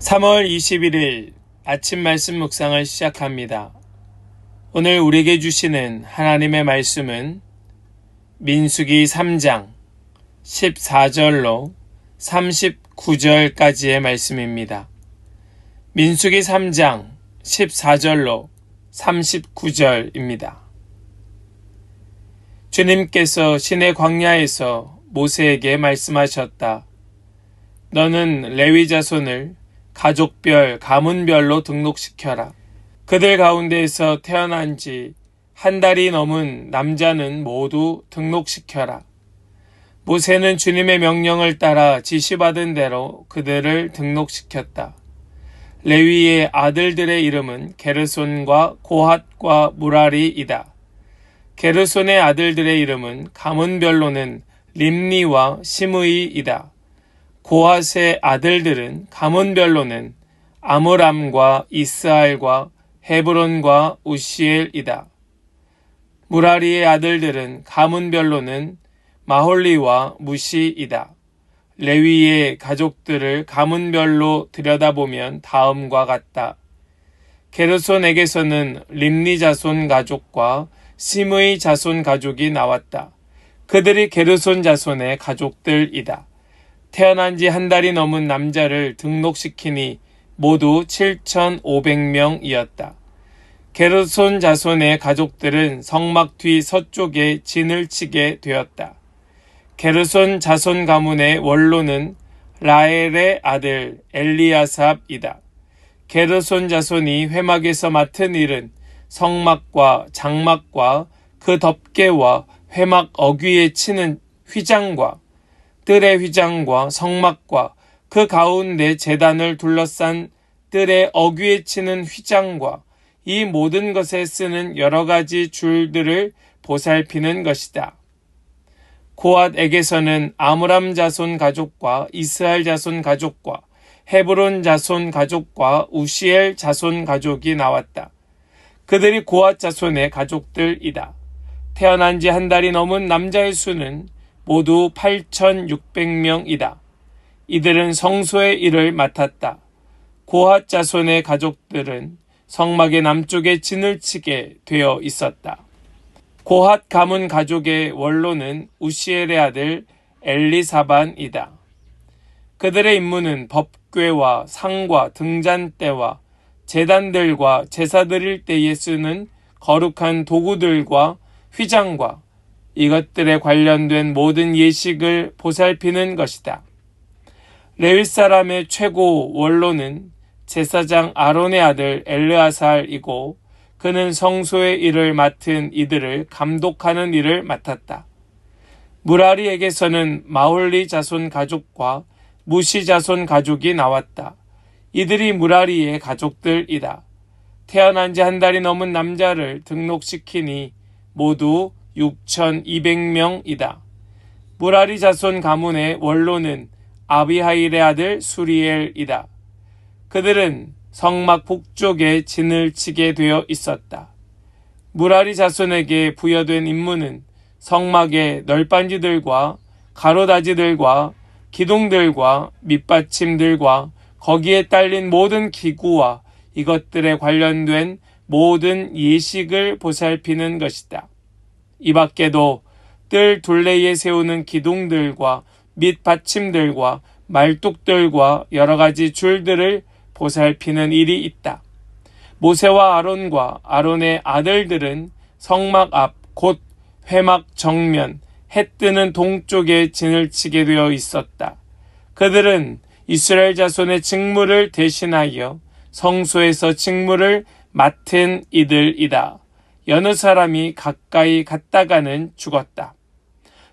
3월 21일 아침 말씀 묵상을 시작합니다. 오늘 우리에게 주시는 하나님의 말씀은 민수기 3장 14절로 39절까지의 말씀입니다. 민수기 3장 14절로 39절입니다. 주님께서 시내 광야에서 모세에게 말씀하셨다. 너는 레위 자손을 가족별, 가문별로 등록시켜라. 그들 가운데에서 태어난 지 한 달이 넘은 남자는 모두 등록시켜라. 모세는 주님의 명령을 따라 지시받은 대로 그들을 등록시켰다. 레위의 아들들의 이름은 게르손과 고핫과 무라리이다. 게르손의 아들들의 이름은 가문별로는 림니와 시므이이다. 고핫의 아들들은 가문별로는 아므람과 이스알과 헤브론과 우시엘이다. 무라리의 아들들은 가문별로는 마홀리와 무시이다. 레위의 가족들을 가문별로 들여다보면 다음과 같다. 게르손에게서는 림니 자손 가족과 시므이 자손 가족이 나왔다. 그들이 게르손 자손의 가족들이다. 태어난 지 한 달이 넘은 남자를 등록시키니 모두 7,500명이었다. 게르손 자손의 가족들은 성막 뒤 서쪽에 진을 치게 되었다. 게르손 자손 가문의 원로는 라엘의 아들 엘리아삽이다. 게르손 자손이 회막에서 맡은 일은 성막과 장막과 그 덮개와 회막 어귀에 치는 휘장과 뜰의 휘장과 성막과 그 가운데 제단을 둘러싼 뜰의 어귀에 치는 휘장과 이 모든 것에 쓰는 여러 가지 줄들을 보살피는 것이다. 고핫에게서는 아므람 자손 가족과 이스알 자손 가족과 헤브론 자손 가족과 우시엘 자손 가족이 나왔다. 그들이 고핫 자손의 가족들이다. 태어난 지 한 달이 넘은 남자의 수는 모두 8,600명이다. 이들은 성소의 일을 맡았다. 고핫 자손의 가족들은 성막의 남쪽에 진을 치게 되어 있었다. 고핫 가문 가족의 원로는 우시엘의 아들 엘리사반이다. 그들의 임무는 법궤와 상과 등잔대와 제단들과 제사 드릴 때에 쓰는 거룩한 도구들과 휘장과 이것들에 관련된 모든 예식을 보살피는 것이다. 레위 사람의 최고 원로는 제사장 아론의 아들 엘르아살이고 그는 성소의 일을 맡은 이들을 감독하는 일을 맡았다. 무라리에게서는 마홀리 자손 가족과 무시 자손 가족이 나왔다. 이들이 무라리의 가족들이다. 태어난 지 한 달이 넘은 남자를 등록시키니 모두 6,200명이다. 무라리 자손 가문의 원로는 아비하일의 아들 수리엘이다. 그들은 성막 북쪽에 진을 치게 되어 있었다. 무라리 자손에게 부여된 임무는 성막의 널빤지들과 가로다지들과 기둥들과 밑받침들과 거기에 딸린 모든 기구와 이것들에 관련된 모든 예식을 보살피는 것이다. 이 밖에도 뜰 둘레에 세우는 기둥들과 밑받침들과 말뚝들과 여러 가지 줄들을 보살피는 일이 있다. 모세와 아론과 아론의 아들들은 성막 앞 곧 회막 정면 해 뜨는 동쪽에 진을 치게 되어 있었다. 그들은 이스라엘 자손의 직무를 대신하여 성소에서 직무를 맡은 이들이다. 여느 사람이 가까이 갔다가는 죽었다.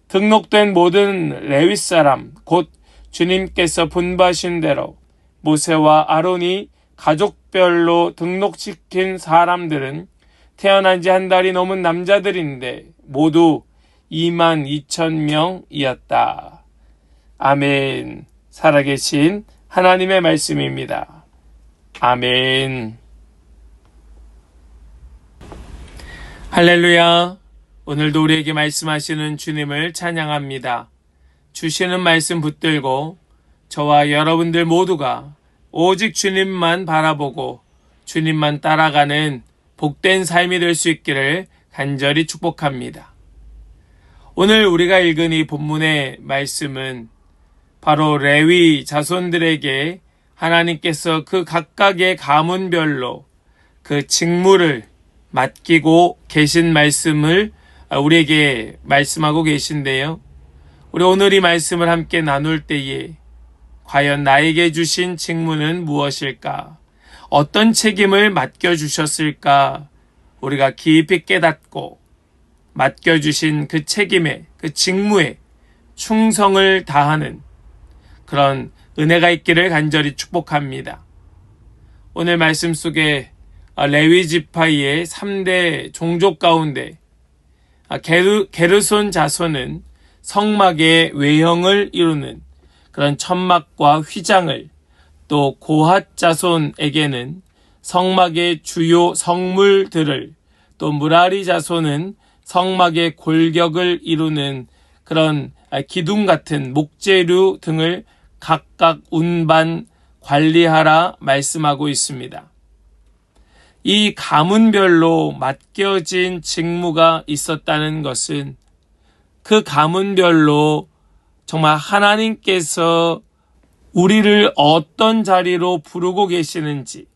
등록된 모든 레위 사람 곧 주님께서 분부하신 대로 모세와 아론이 가족별로 등록시킨 사람들은 태어난 지 한 달이 넘은 남자들인데 모두 22,000명이었다. 아멘. 살아계신 하나님의 말씀입니다. 아멘. 할렐루야. 오늘도 우리에게 말씀하시는 주님을 찬양합니다. 주시는 말씀 붙들고 저와 여러분들 모두가 오직 주님만 바라보고 주님만 따라가는 복된 삶이 될 수 있기를 간절히 축복합니다. 오늘 우리가 읽은 이 본문의 말씀은 바로 레위 자손들에게 하나님께서 그 각각의 가문별로 그 직무를 맡기고 계신 말씀을 우리에게 말씀하고 계신데요. 우리 오늘 이 말씀을 함께 나눌 때에 과연 나에게 주신 직무는 무엇일까? 어떤 책임을 맡겨주셨을까? 우리가 깊이 깨닫고 맡겨주신 그 책임에, 그 직무에 충성을 다하는 그런 은혜가 있기를 간절히 축복합니다. 오늘 말씀 속에 레위 지파의 3대 종족 가운데 게르손 자손은 성막의 외형을 이루는 그런 천막과 휘장을, 또 고핫 자손에게는 성막의 주요 성물들을, 또 무라리 자손은 성막의 골격을 이루는 그런 기둥 같은 목재류 등을 각각 운반 관리하라 말씀하고 있습니다. 이 가문별로 맡겨진 직무가 있었다는 것은 그 가문별로 정말 하나님께서 우리를 어떤 자리로 부르고 계시는지,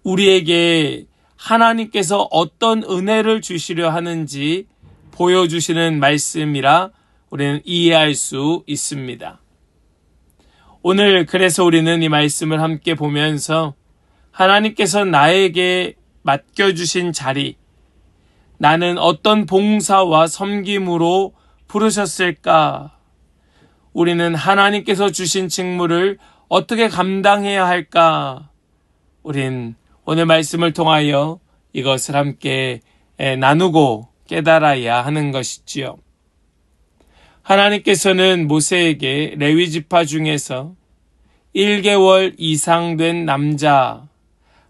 우리에게 하나님께서 어떤 은혜를 주시려 하는지 보여주시는 말씀이라 우리는 이해할 수 있습니다. 오늘 그래서 우리는 이 말씀을 함께 보면서 하나님께서 나에게 맡겨주신 자리, 나는 어떤 봉사와 섬김으로 부르셨을까? 우리는 하나님께서 주신 직무를 어떻게 감당해야 할까? 우린 오늘 말씀을 통하여 이것을 함께 나누고 깨달아야 하는 것이지요. 하나님께서는 모세에게 레위 지파 중에서 1개월 이상 된 남자,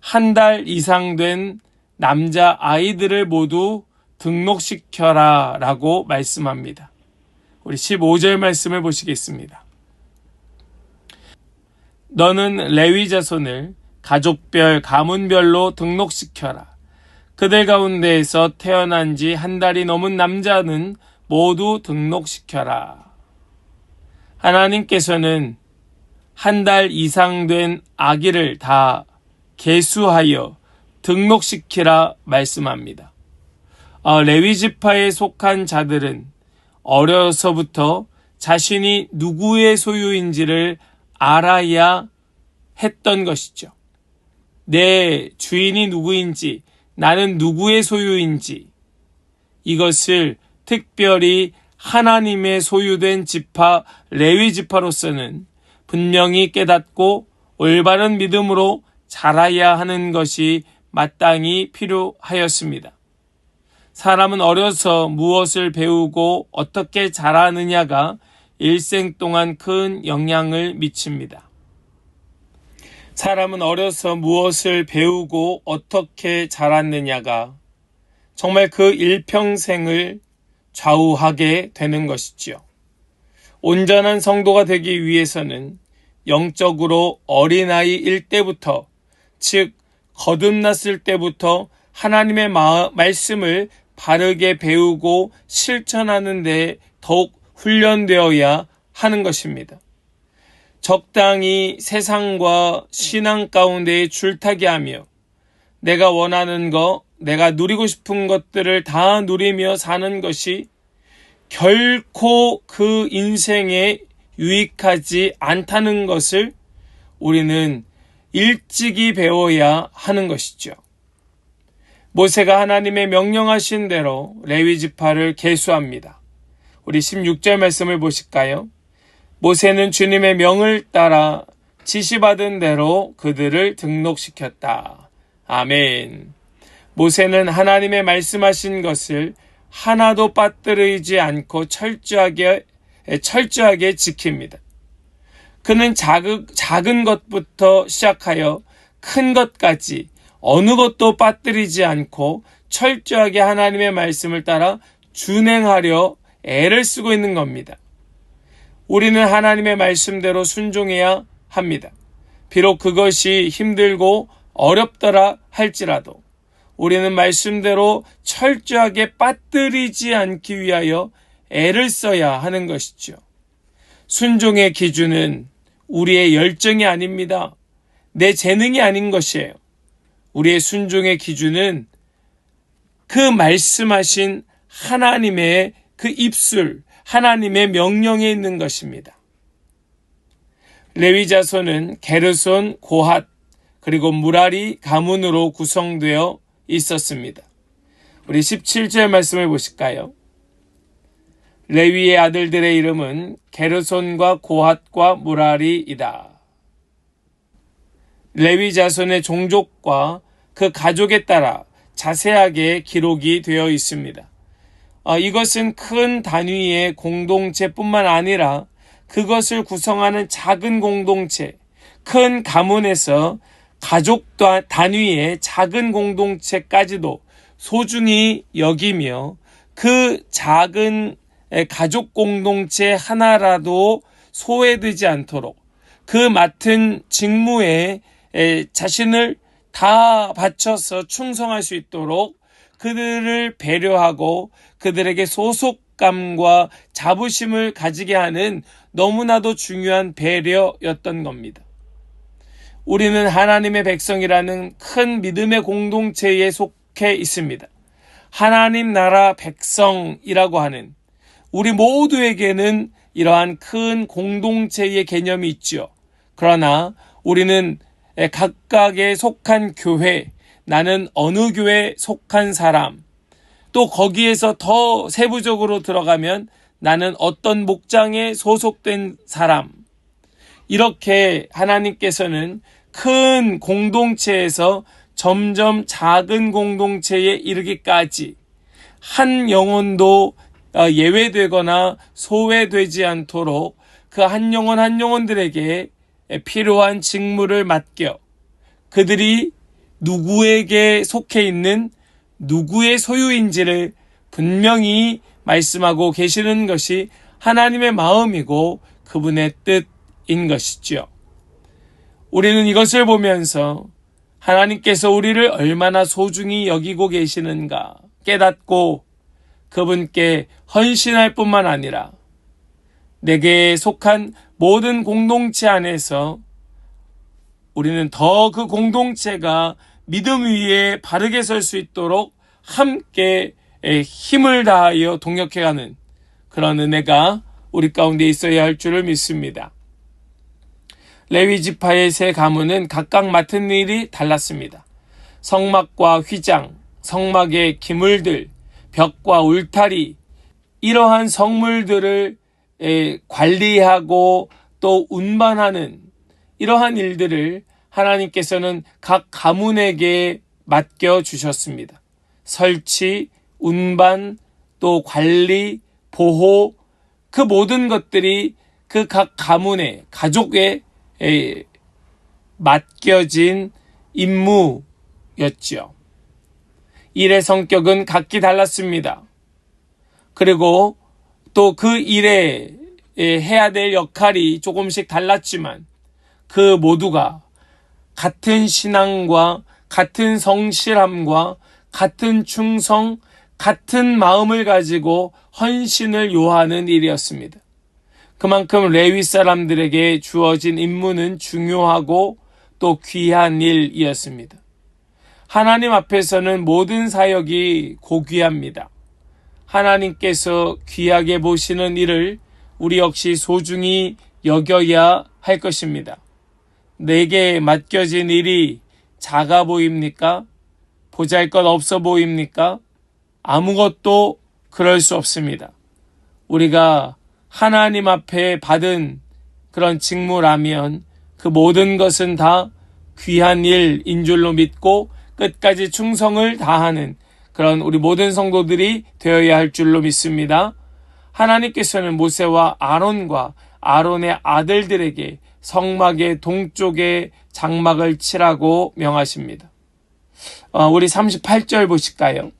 1달 이상 된 남자 아이들을 모두 등록시켜라 라고 말씀합니다. 우리 15절 말씀을 보시겠습니다. 너는 레위 자손을 가족별, 가문별로 등록시켜라. 그들 가운데에서 태어난 지 1달이 넘은 남자는 모두 등록시켜라. 하나님께서는 1달 이상 된 아기를 다 계수하여 등록시키라 말씀합니다. 레위 지파에 속한 자들은 어려서부터 자신이 누구의 소유인지를 알아야 했던 것이죠. 내 주인이 누구인지, 나는 누구의 소유인지, 이것을 특별히 하나님의 소유된 지파, 레위 지파로서는 분명히 깨닫고 올바른 믿음으로 자라야 하는 것이 마땅히 필요하였습니다. 사람은 어려서 무엇을 배우고 어떻게 자라느냐가 일생 동안 큰 영향을 미칩니다. 사람은 어려서 무엇을 배우고 어떻게 자랐느냐가 정말 그 일평생을 좌우하게 되는 것이지요. 온전한 성도가 되기 위해서는 영적으로 어린아이일 때부터, 즉 거듭났을 때부터 하나님의 말씀을 바르게 배우고 실천하는 데 더욱 훈련되어야 하는 것입니다. 적당히 세상과 신앙 가운데에 줄타기 하며 내가 원하는 것, 내가 누리고 싶은 것들을 다 누리며 사는 것이 결코 그 인생에 유익하지 않다는 것을 우리는 일찍이 배워야 하는 것이죠. 모세가 하나님의 명령하신 대로 레위 지파를 계수합니다. 우리 16절 말씀을 보실까요? 모세는 주님의 명을 따라 지시받은 대로 그들을 등록시켰다. 아멘. 모세는 하나님의 말씀하신 것을 하나도 빠뜨리지 않고 철저하게 지킵니다. 그는 작은 것부터 시작하여 큰 것까지 어느 것도 빠뜨리지 않고 철저하게 하나님의 말씀을 따라 준행하려 애를 쓰고 있는 겁니다. 우리는 하나님의 말씀대로 순종해야 합니다. 비록 그것이 힘들고 어렵더라 할지라도 우리는 말씀대로 철저하게 빠뜨리지 않기 위하여 애를 써야 하는 것이죠. 순종의 기준은 우리의 열정이 아닙니다. 내 재능이 아닌 것이에요. 우리의 순종의 기준은 그 말씀하신 하나님의 그 입술, 하나님의 명령에 있는 것입니다. 레위 자손은 게르손, 고핫, 그리고 무라리 가문으로 구성되어 있었습니다. 우리 17절 말씀을 보실까요? 레위의 아들들의 이름은 게르손과 고핫과 무라리이다. 레위 자손의 종족과 그 가족에 따라 자세하게 기록이 되어 있습니다. 이것은 큰 단위의 공동체뿐만 아니라 그것을 구성하는 작은 공동체, 큰 가문에서 가족 단위의 작은 공동체까지도 소중히 여기며 그 작은 가족 공동체 하나라도 소외되지 않도록 그 맡은 직무에 자신을 다 바쳐서 충성할 수 있도록 그들을 배려하고 그들에게 소속감과 자부심을 가지게 하는 너무나도 중요한 배려였던 겁니다. 우리는 하나님의 백성이라는 큰 믿음의 공동체에 속해 있습니다. 하나님 나라 백성이라고 하는 우리 모두에게는 이러한 큰 공동체의 개념이 있죠. 그러나 우리는 각각에 속한 교회, 나는 어느 교회에 속한 사람, 또 거기에서 더 세부적으로 들어가면 나는 어떤 목장에 소속된 사람, 이렇게 하나님께서는 큰 공동체에서 점점 작은 공동체에 이르기까지 한 영혼도 예외되거나 소외되지 않도록 그 한 영혼 한 영혼들에게 필요한 직무를 맡겨 그들이 누구에게 속해 있는 누구의 소유인지를 분명히 말씀하고 계시는 것이 하나님의 마음이고 그분의 뜻인 것이죠. 우리는 이것을 보면서 하나님께서 우리를 얼마나 소중히 여기고 계시는가 깨닫고 그분께 헌신할 뿐만 아니라 내게 속한 모든 공동체 안에서 우리는 더 그 공동체가 믿음 위에 바르게 설 수 있도록 함께 힘을 다하여 동역해가는 그런 은혜가 우리 가운데 있어야 할 줄을 믿습니다. 레위 지파의 세 가문은 각각 맡은 일이 달랐습니다. 성막과 휘장, 성막의 기물들, 벽과 울타리, 이러한 성물들을 관리하고 또 운반하는 이러한 일들을 하나님께서는 각 가문에게 맡겨주셨습니다. 설치, 운반, 또 관리, 보호, 그 모든 것들이 그 각 가문의 가족에 맡겨진 임무였죠. 일의 성격은 각기 달랐습니다. 그리고 또 그 일에 해야 될 역할이 조금씩 달랐지만 그 모두가 같은 신앙과 같은 성실함과 같은 충성, 같은 마음을 가지고 헌신을 요하는 일이었습니다. 그만큼 레위 사람들에게 주어진 임무는 중요하고 또 귀한 일이었습니다. 하나님 앞에서는 모든 사역이 고귀합니다. 하나님께서 귀하게 보시는 일을 우리 역시 소중히 여겨야 할 것입니다. 내게 맡겨진 일이 작아 보입니까? 보잘것없어 보입니까? 아무것도 그럴 수 없습니다. 우리가 하나님 앞에 받은 그런 직무라면 그 모든 것은 다 귀한 일인 줄로 믿고 끝까지 충성을 다하는 그런 우리 모든 성도들이 되어야 할 줄로 믿습니다. 하나님께서는 모세와 아론과 아론의 아들들에게 성막의 동쪽에 장막을 치라고 명하십니다. 우리 38절 보실까요?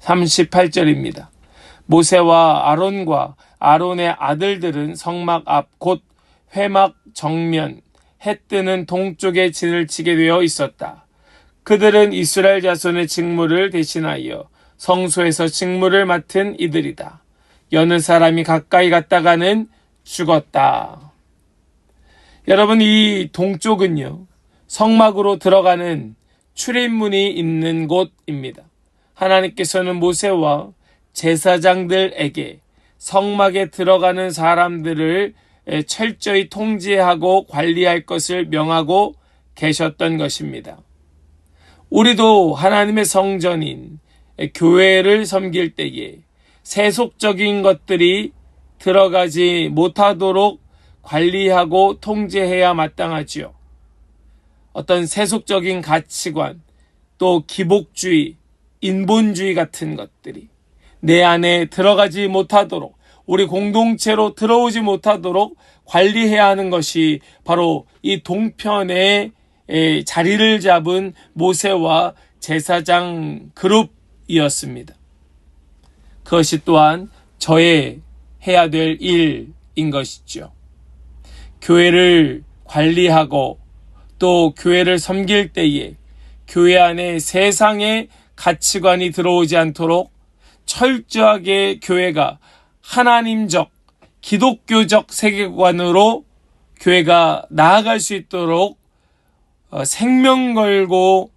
38절입니다. 모세와 아론과 아론의 아들들은 성막 앞 곧 회막 정면 해 뜨는 동쪽에 진을 치게 되어 있었다. 그들은 이스라엘 자손의 직무를 대신하여 성소에서 직무를 맡은 이들이다. 여느 사람이 가까이 갔다가는 죽었다. 여러분, 이 동쪽은요, 성막으로 들어가는 출입문이 있는 곳입니다. 하나님께서는 모세와 제사장들에게 성막에 들어가는 사람들을 철저히 통제하고 관리할 것을 명하고 계셨던 것입니다. 우리도 하나님의 성전인 교회를 섬길 때에 세속적인 것들이 들어가지 못하도록 관리하고 통제해야 마땅하지요. 어떤 세속적인 가치관, 또 기복주의, 인본주의 같은 것들이 내 안에 들어가지 못하도록, 우리 공동체로 들어오지 못하도록 관리해야 하는 것이 바로 이 동편에 자리를 잡은 모세와 제사장 그룹이었습니다. 그것이 또한 저의 해야 될 일인 것이죠. 교회를 관리하고 또 교회를 섬길 때에 교회 안에 세상의 가치관이 들어오지 않도록 철저하게 교회가 하나님적, 기독교적 세계관으로 교회가 나아갈 수 있도록 생명 걸고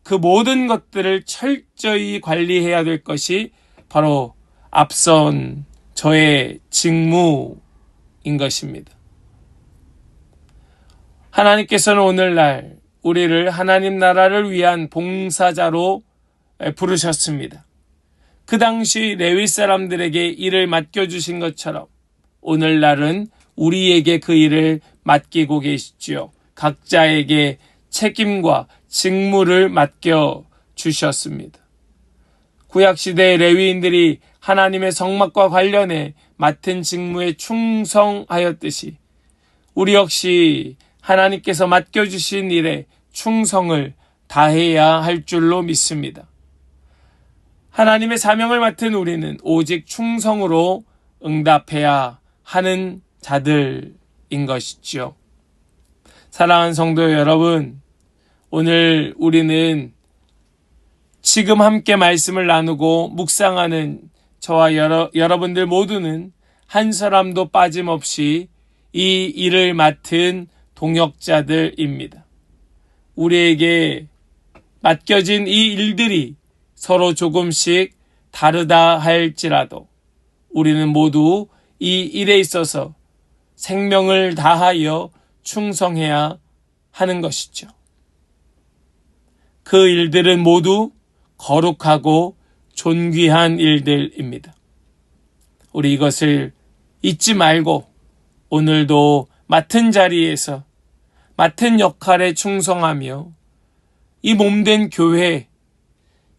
그 모든 것들을 철저히 관리해야 될 것이 바로 앞선 저의 직무인 것입니다. 하나님께서는 오늘날 우리를 하나님 나라를 위한 봉사자로 부르셨습니다. 그 당시 레위 사람들에게 일을 맡겨주신 것처럼 오늘날은 우리에게 그 일을 맡기고 계시지요. 각자에게 책임과 직무를 맡겨주셨습니다. 구약시대의 레위인들이 하나님의 성막과 관련해 맡은 직무에 충성하였듯이 우리 역시 하나님께서 맡겨주신 일에 충성을 다해야 할 줄로 믿습니다. 하나님의 사명을 맡은 우리는 오직 충성으로 응답해야 하는 자들인 것이죠. 사랑하는 성도 여러분, 오늘 우리는 지금 함께 말씀을 나누고 묵상하는 저와 여러분들 모두는 한 사람도 빠짐없이 이 일을 맡은 동역자들입니다. 우리에게 맡겨진 이 일들이 서로 조금씩 다르다 할지라도 우리는 모두 이 일에 있어서 생명을 다하여 충성해야 하는 것이죠. 그 일들은 모두 거룩하고 존귀한 일들입니다. 우리 이것을 잊지 말고 오늘도 맡은 자리에서 맡은 역할에 충성하며 이 몸된 교회,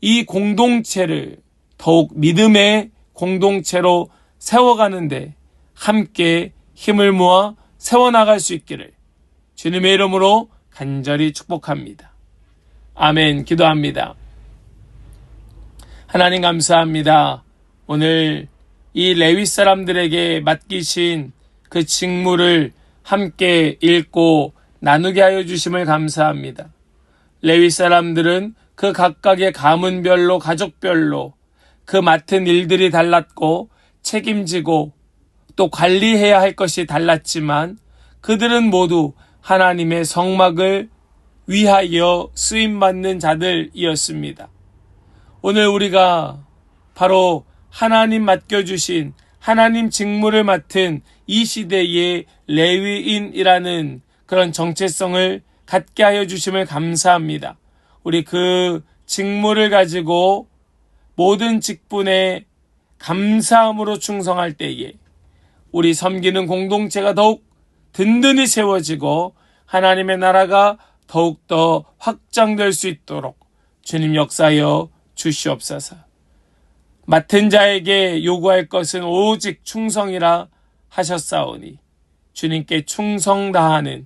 이 공동체를 더욱 믿음의 공동체로 세워가는데 함께 힘을 모아 세워나갈 수 있기를 주님의 이름으로 간절히 축복합니다. 아멘. 기도합니다. 하나님 감사합니다. 오늘 이 레위 사람들에게 맡기신 그 직무를 함께 읽고 나누게 하여 주심을 감사합니다. 레위 사람들은 그 각각의 가문별로 가족별로 그 맡은 일들이 달랐고 책임지고 또 관리해야 할 것이 달랐지만 그들은 모두 하나님의 성막을 위하여 쓰임받는 자들이었습니다. 오늘 우리가 바로 하나님 맡겨주신 하나님 직무를 맡은 이 시대의 레위인이라는 그런 정체성을 갖게 하여 주심을 감사합니다. 우리 그 직무를 가지고 모든 직분에 감사함으로 충성할 때에 우리 섬기는 공동체가 더욱 든든히 세워지고 하나님의 나라가 더욱더 확장될 수 있도록 주님 역사하여 주시옵소서. 맡은 자에게 요구할 것은 오직 충성이라 하셨사오니 주님께 충성 다하는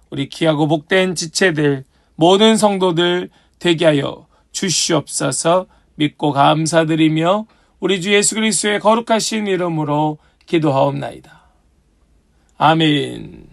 우리 귀하고 복된 지체들 모든 성도들 되게 하여 주시옵소서. 믿고 감사드리며 우리 주 예수 그리스도의 거룩하신 이름으로 기도하옵나이다. 아멘.